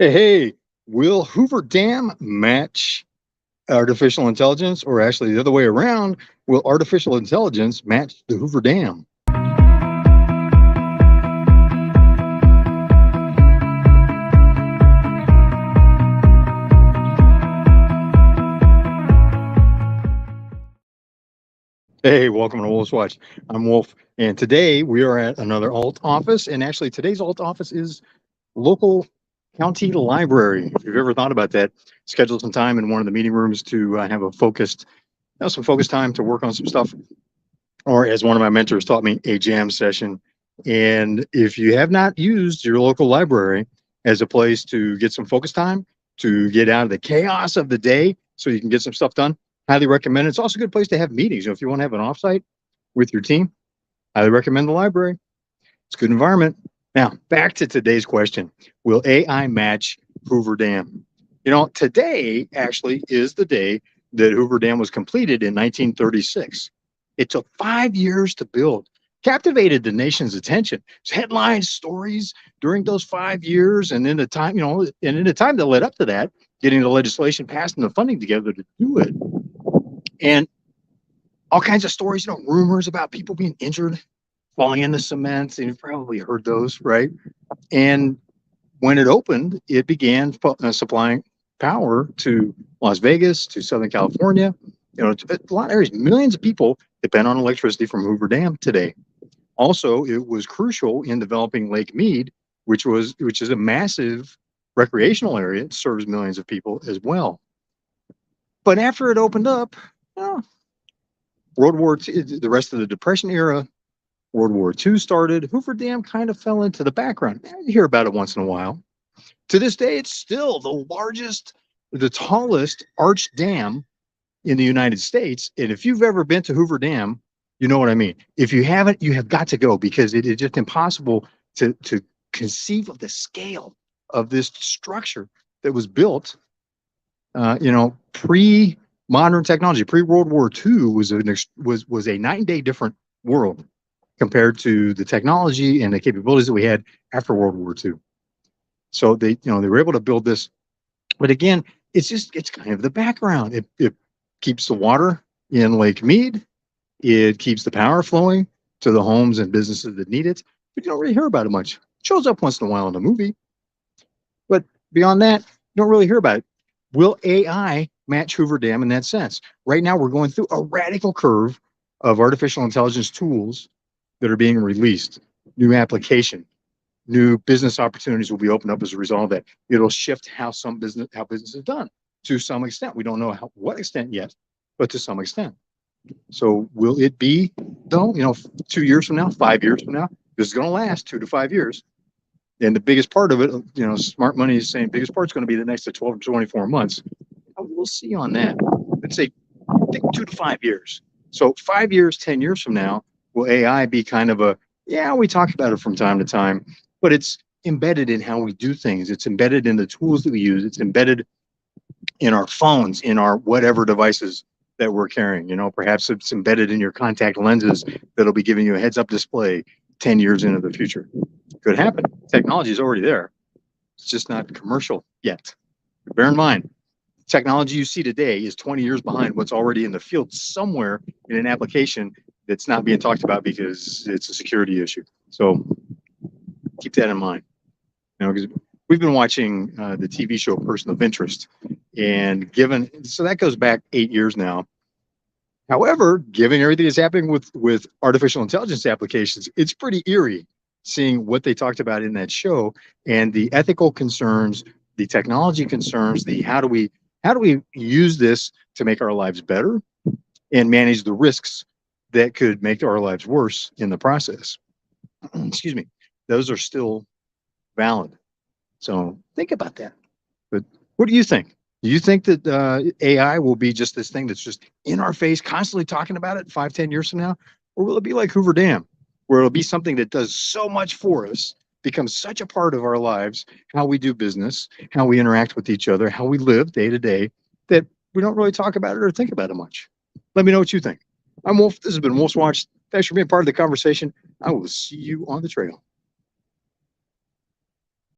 Hey, will Hoover Dam match artificial intelligence, or actually the other way around? Will artificial intelligence match the Hoover Dam? Hey, welcome to Wolf's Watch. I'm Wolf, and today we are at another alt office. And actually, today's alt office is local county library. If you've ever thought about that, schedule some time in one of the meeting rooms to have a focused, some focused time to work on some stuff, or as one of my mentors taught me, a jam session. And if you have not used your local library as a place to get some focus time, to get out of the chaos of the day so you can get some stuff done, highly recommend it. It's also a good place to have meetings. If you want to have an offsite with your team, highly recommend the library. It's a good environment. Now, back to today's question. Will AI match Hoover Dam? Today actually is the day that Hoover Dam was completed in 1936. It took 5 years to build, captivated the nation's attention. Headlines, stories during those 5 years, and in the time, and in the time that led up to that, getting the legislation passed and the funding together to do it. And all kinds of stories, rumors about people being injured, falling in the cement, and you've probably heard those, right? And when it opened, it began supplying power to Las Vegas, to Southern California, to a lot of areas. Millions of people depend on electricity from Hoover Dam today. Also, it was crucial in developing Lake Mead, which is a massive recreational area. It serves millions of people as well. But after it opened up, well, World War II, the rest of the Depression era, World War II started. Hoover Dam kind of fell into the background. You hear about it once in a while. To this day, it's still the largest, the tallest arched dam in the United States. And if you've ever been to Hoover Dam, you know what I mean. If you haven't, you have got to go, because it is just impossible to conceive of the scale of this structure that was built, pre-modern technology. Pre-World War II was a night and day different world compared to the technology and the capabilities that we had after World War II. So they were able to build this, but again, it's kind of the background. It keeps the water in Lake Mead. It keeps the power flowing to the homes and businesses that need it, but you don't really hear about it much. It shows up once in a while in a movie, but beyond that, you don't really hear about it. Will AI match Hoover Dam in that sense? Right now, we're going through a radical curve of artificial intelligence tools that are being released. New application, new business opportunities will be opened up as a result of that. It'll shift how business is done to some extent. We don't know what extent yet, but to some extent. So will it be, though, 2 years from now, 5 years from now? This is going to last 2 to 5 years. And the biggest part of it, smart money is saying biggest part's going to be the next 12 to 24 months. We'll see on that. Let's say 2 to 5 years. So 5 years, 10 years from now, will AI be kind of we talk about it from time to time, but it's embedded in how we do things. It's embedded in the tools that we use. It's embedded in our phones, in our whatever devices that we're carrying. Perhaps it's embedded in your contact lenses that'll be giving you a heads-up display 10 years into the future. Could happen. Technology is already there. It's just not commercial yet. Bear in mind, technology you see today is 20 years behind what's already in the field somewhere in an application that's not being talked about because it's a security issue. So keep that in mind. Because we've been watching the TV show Person of Interest, and so that goes back 8 years now. However, given everything that's happening with artificial intelligence applications, it's pretty eerie seeing what they talked about in that show, and the ethical concerns, the technology concerns, the how do we use this to make our lives better and manage the risks that could make our lives worse in the process. Excuse me. Those are still valid. So think about that. But what do you think? Do you think that AI will be just this thing that's just in our face, constantly talking about it 5, 10 years from now? Or will it be like Hoover Dam, where it'll be something that does so much for us, becomes such a part of our lives, how we do business, how we interact with each other, how we live day to day, that we don't really talk about it or think about it much? Let me know what you think. I'm Wolf. This has been Wolf's Watch. Thanks for being part of the conversation. I will see you on the trail.